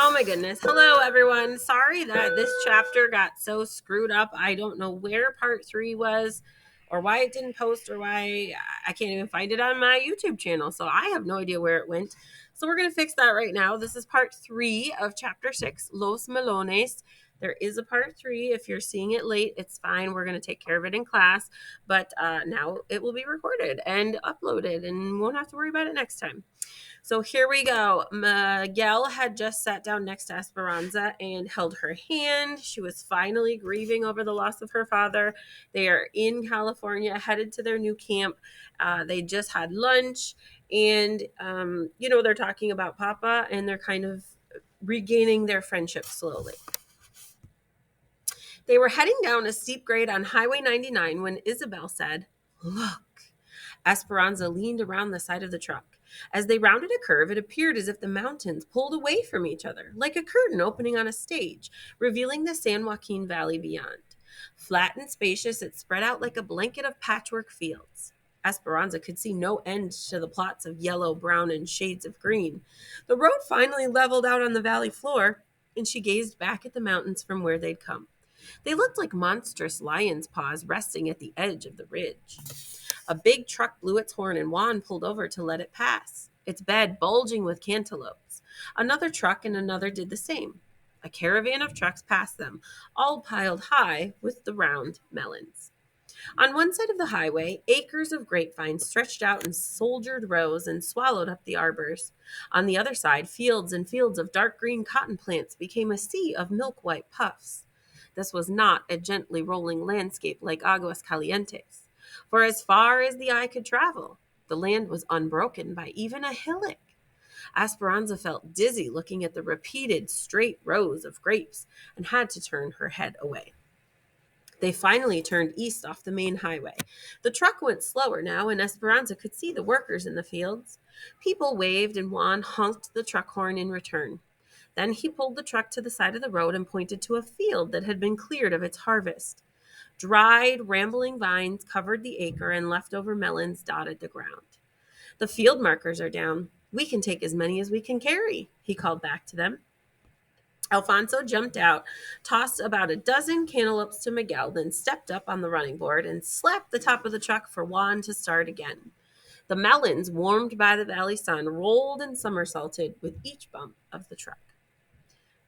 Oh my goodness. Hello, everyone. Sorry that this chapter got so screwed up. I don't know where part 3 was or why it didn't post or why I can't even find it on my YouTube channel. So I have no idea where it went. So we're going to fix that right now. This is part 3 of chapter 6, Los Melones. There is a part 3. If you're seeing it late, it's fine. We're going to take care of it in class. But now it will be recorded and uploaded and won't have to worry about it next time. So here we go. Miguel had just sat down next to Esperanza and held her hand. She was finally grieving over the loss of her father. They are in California, headed to their new camp. They just had lunch, and they're talking about Papa, and they're kind of regaining their friendship slowly. They were heading down a steep grade on Highway 99 when Isabel said, "Look." Esperanza leaned around the side of the truck. As they rounded a curve, it appeared as if the mountains pulled away from each other, like a curtain opening on a stage, revealing the San Joaquin Valley beyond. Flat and spacious, it spread out like a blanket of patchwork fields. Esperanza could see no end to the plots of yellow, brown, and shades of green. The road finally leveled out on the valley floor, and she gazed back at the mountains from where they'd come. They looked like monstrous lion's paws resting at the edge of the ridge. A big truck blew its horn and Juan pulled over to let it pass, its bed bulging with cantaloupes. Another truck and another did the same. A caravan of trucks passed them, all piled high with the round melons. On one side of the highway, acres of grapevines stretched out in soldiered rows and swallowed up the arbors. On the other side, fields and fields of dark green cotton plants became a sea of milk-white puffs. This was not a gently rolling landscape like Aguas Calientes, for as far as the eye could travel, the land was unbroken by even a hillock. Esperanza felt dizzy looking at the repeated straight rows of grapes and had to turn her head away. They finally turned east off the main highway. The truck went slower now, and Esperanza could see the workers in the fields. People waved, and Juan honked the truck horn in return. Then he pulled the truck to the side of the road and pointed to a field that had been cleared of its harvest. Dried, rambling vines covered the acre, and leftover melons dotted the ground. "The field markers are down. We can take as many as we can carry," he called back to them. Alfonso jumped out, tossed about a dozen cantaloupes to Miguel, then stepped up on the running board and slapped the top of the truck for Juan to start again. The melons, warmed by the valley sun, rolled and somersaulted with each bump of the truck.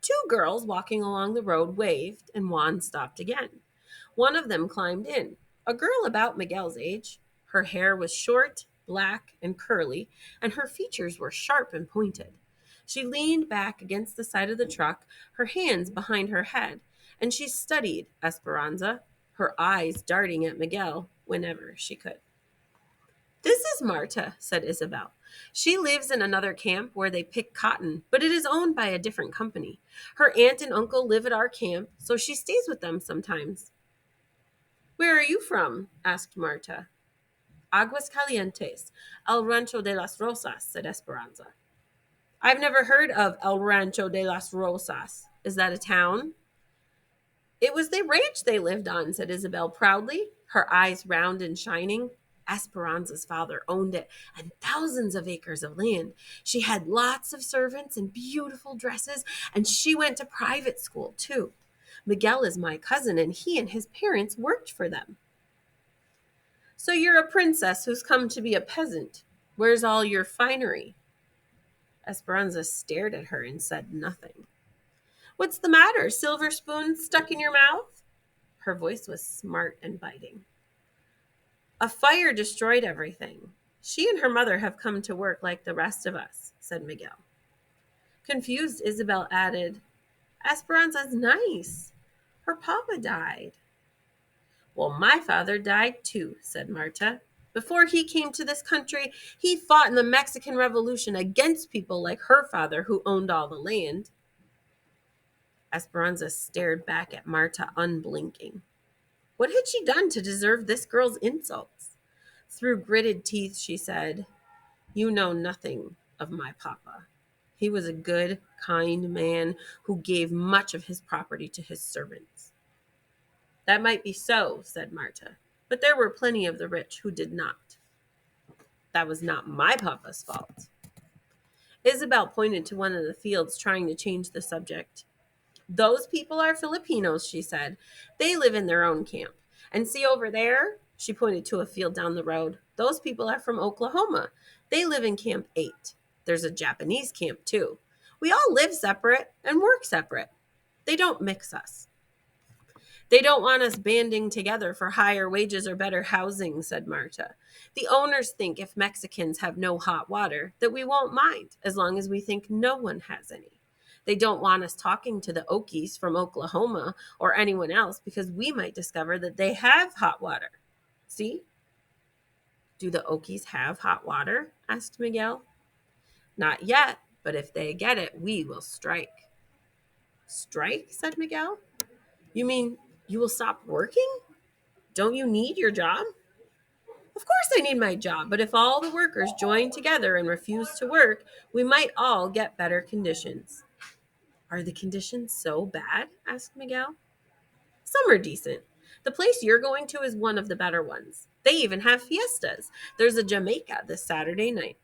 Two girls walking along the road waved, and Juan stopped again. One of them climbed in, a girl about Miguel's age. Her hair was short, black, and curly, and her features were sharp and pointed. She leaned back against the side of the truck, her hands behind her head, and she studied Esperanza, her eyes darting at Miguel whenever she could. "This is Marta," said Isabel. "She lives in another camp where they pick cotton, but it is owned by a different company. Her aunt and uncle live at our camp, so she stays with them sometimes." "Where are you from?" asked Marta. "Aguas Calientes, El Rancho de las Rosas," said Esperanza. "I've never heard of El Rancho de las Rosas. Is that a town?" "It was the ranch they lived on," said Isabel proudly, her eyes round and shining. Esperanza's father owned it and thousands of acres of land. She had lots of servants and beautiful dresses, and she went to private school, too. Miguel is my cousin, and he and his parents worked for them. "So you're a princess who's come to be a peasant. Where's all your finery?" Esperanza stared at her and said nothing. "What's the matter? Silver spoon stuck in your mouth?" Her voice was smart and biting. "A fire destroyed everything. She and her mother have come to work like the rest of us," said Miguel. Confused, Isabel added, "Esperanza's nice. Her papa died." "Well, my father died too," said Marta. "Before he came to this country, he fought in the Mexican Revolution against people like her father who owned all the land." Esperanza stared back at Marta, unblinking. What had she done to deserve this girl's insults? Through gritted teeth, she said, "You know nothing of my papa. He was a good, kind man who gave much of his property to his servants." "That might be so," said Marta, "but there were plenty of the rich who did not." "That was not my papa's fault." Isabel pointed to one of the fields, trying to change the subject. Those people are Filipinos, she said. They live in their own camp. And see over there? She pointed to a field down the road. Those people are from Oklahoma. They live in Camp 8. There's a Japanese camp, too. We all live separate and work separate. They don't mix us. They don't want us banding together for higher wages or better housing, said Marta. The owners think if Mexicans have no hot water, that we won't mind, as long as we think no one has any. They don't want us talking to the Okies from Oklahoma or anyone else because we might discover that they have hot water. See? Do the Okies have hot water? Asked Miguel. Not yet, but if they get it, we will strike. Strike? Said Miguel. You mean you will stop working? Don't you need your job? Of course I need my job, but if all the workers join together and refuse to work, we might all get better conditions. Are the conditions so bad? Asked Miguel. Some are decent. The place you're going to is one of the better ones. They even have fiestas. There's a Jamaica this Saturday night.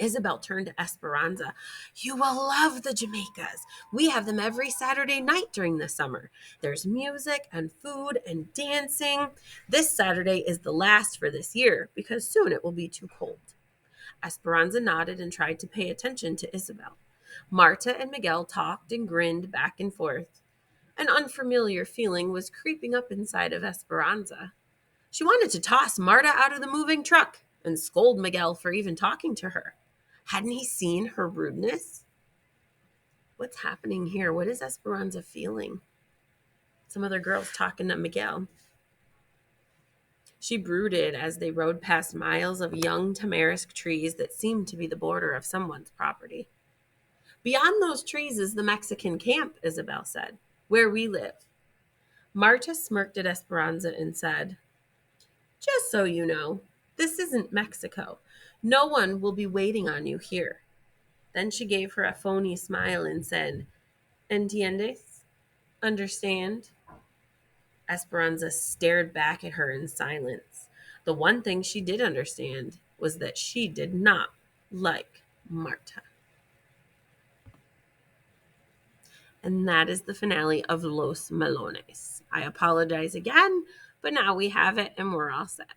Isabel turned to Esperanza. You will love the Jamaicas. We have them every Saturday night during the summer. There's music and food and dancing. This Saturday is the last for this year because soon it will be too cold. Esperanza nodded and tried to pay attention to Isabel. Marta and Miguel talked and grinned back and forth. An unfamiliar feeling was creeping up inside of Esperanza. She wanted to toss Marta out of the moving truck and scold Miguel for even talking to her. Hadn't he seen her rudeness? What's happening here? What is Esperanza feeling? Some other girls talking to Miguel. She brooded as they rode past miles of young tamarisk trees that seemed to be the border of someone's property. Beyond those trees is the Mexican camp, Isabel said, where we live. Marta smirked at Esperanza and said, just so you know, this isn't Mexico. No one will be waiting on you here. Then she gave her a phony smile and said, Entiendes? Understand? Esperanza stared back at her in silence. The one thing she did understand was that she did not like Marta. And that is the finale of Los Melones. I apologize again, but now we have it and we're all set.